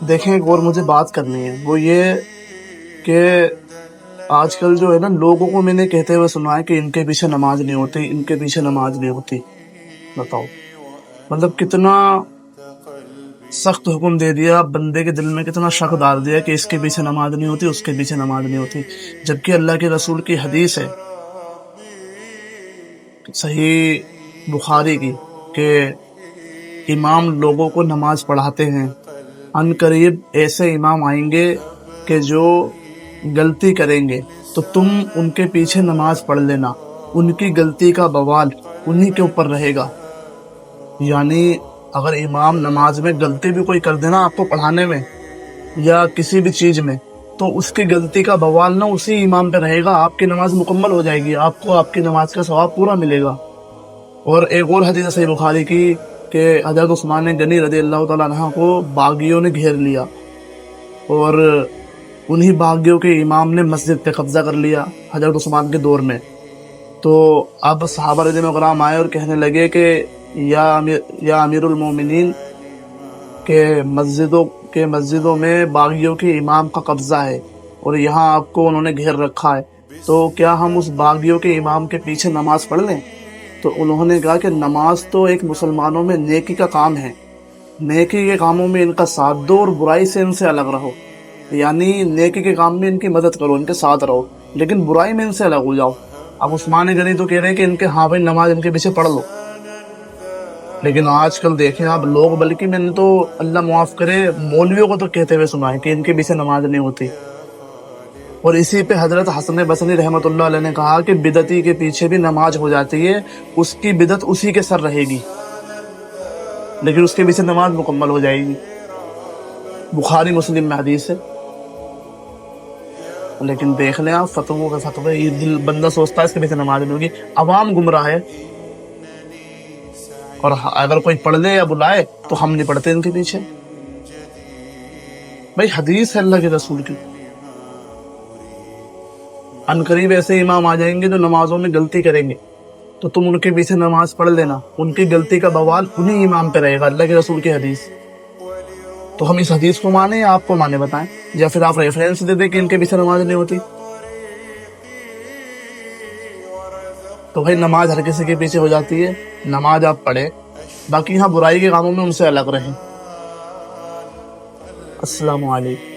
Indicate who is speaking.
Speaker 1: دیکھیں ایک اور مجھے بات کرنی ہے، وہ یہ کہ آج کل جو ہے نا، لوگوں کو میں نے کہتے ہوئے سنا ہے کہ ان کے پیچھے نماز نہیں ہوتی، ان کے پیچھے نماز نہیں ہوتی۔ بتاؤ، مطلب کتنا سخت حکم دے دیا، بندے کے دل میں کتنا شک ڈال دیا کہ اس کے پیچھے نماز نہیں ہوتی، اس کے پیچھے نماز نہیں ہوتی، جبکہ اللہ کے رسول کی حدیث ہے صحیح بخاری کی کہ امام لوگوں کو نماز پڑھاتے ہیں۔ ان قریب ایسے امام آئیں گے کہ جو غلطی کریں گے تو تم ان کے پیچھے نماز پڑھ لینا، ان کی غلطی کا بوال انہی کے اوپر رہے گا۔ یعنی اگر امام نماز میں غلطی بھی کوئی کر دینا آپ کو پڑھانے میں یا کسی بھی چیز میں، تو اس کی غلطی کا بوال نہ اسی امام پہ رہے گا، آپ کی نماز مکمل ہو جائے گی، آپ کو آپ کی نماز کا ثواب پورا ملے گا۔ اور ایک اور حدیث صحیح بخاری کی کہ حضرت عثمان غنی رضی اللہ تعالیٰ عنہ کو باغیوں نے گھیر لیا، اور انہی باغیوں کے امام نے مسجد پہ قبضہ کر لیا حضرت عثمان کے دور میں۔ تو اب صحابہ رضی اللہ عنہم آئے اور کہنے لگے کہ یا امیر المومنین، کہ مسجدوں میں باغیوں کے امام کا قبضہ ہے اور یہاں آپ کو انہوں نے گھیر رکھا ہے، تو کیا ہم اس باغیوں کے امام کے پیچھے نماز پڑھ لیں؟ تو انہوں نے کہا کہ نماز تو ایک مسلمانوں میں نیکی کا کام ہے، نیکی کے کاموں میں ان کا ساتھ دو اور برائی سے ان سے الگ رہو۔ یعنی نیکی کے کام میں ان کی مدد کرو، ان کے ساتھ رہو، لیکن برائی میں ان سے الگ ہو جاؤ۔ اب عثمان غنی تو کہہ رہے ہیں کہ ان کے ہاں بھائی نماز ان کے پیچھے پڑھ لو، لیکن آج کل دیکھیں آپ لوگ، بلکہ میں نے تو اللہ معاف کرے مولویوں کو تو کہتے ہوئے سنا ہے کہ ان کے پیچھے نماز نہیں ہوتی۔ اور اسی پہ حضرت حسن بصری رحمۃ اللہ علیہ نے کہا کہ بدعتی کے پیچھے بھی نماز ہو جاتی ہے، اس کی بدعت اسی کے سر رہے گی، لیکن اس کے پیچھے نماز مکمل ہو جائے گی۔ بخاری مسلم میں حدیث ہے۔ لیکن دیکھ لیں آپ فتووں کے فتوے، یہ دل بندہ سوچتا ہے اس کے پیچھے نماز نہیں ہوگی، عوام گمراہ ہے، اور اگر کوئی پڑھ لے یا بلائے تو ہم نہیں پڑھتے ان کے پیچھے۔ بھائی حدیث ہے اللہ کے رسول کی، ان قریب ایسے امام آ جائیں گے جو نمازوں میں غلطی کریں گے تو تم ان کے پیچھے نماز پڑھ لینا، ان کی غلطی کا بوال انہی امام پہ رہے گا، اللہ کے رسول کی حدیث۔ تو ہم اس حدیث کو مانیں یا آپ کو مانے بتائیں، یا پھر آپ ریفرنس دے دیں کہ ان کے پیچھے نماز نہیں ہوتی؟ تو بھائی نماز ہر کسی کے پیچھے ہو جاتی ہے، نماز آپ پڑھیں، باقی یہاں برائی کے کاموں میں ان سے الگ رہیں۔ السلام علیکم۔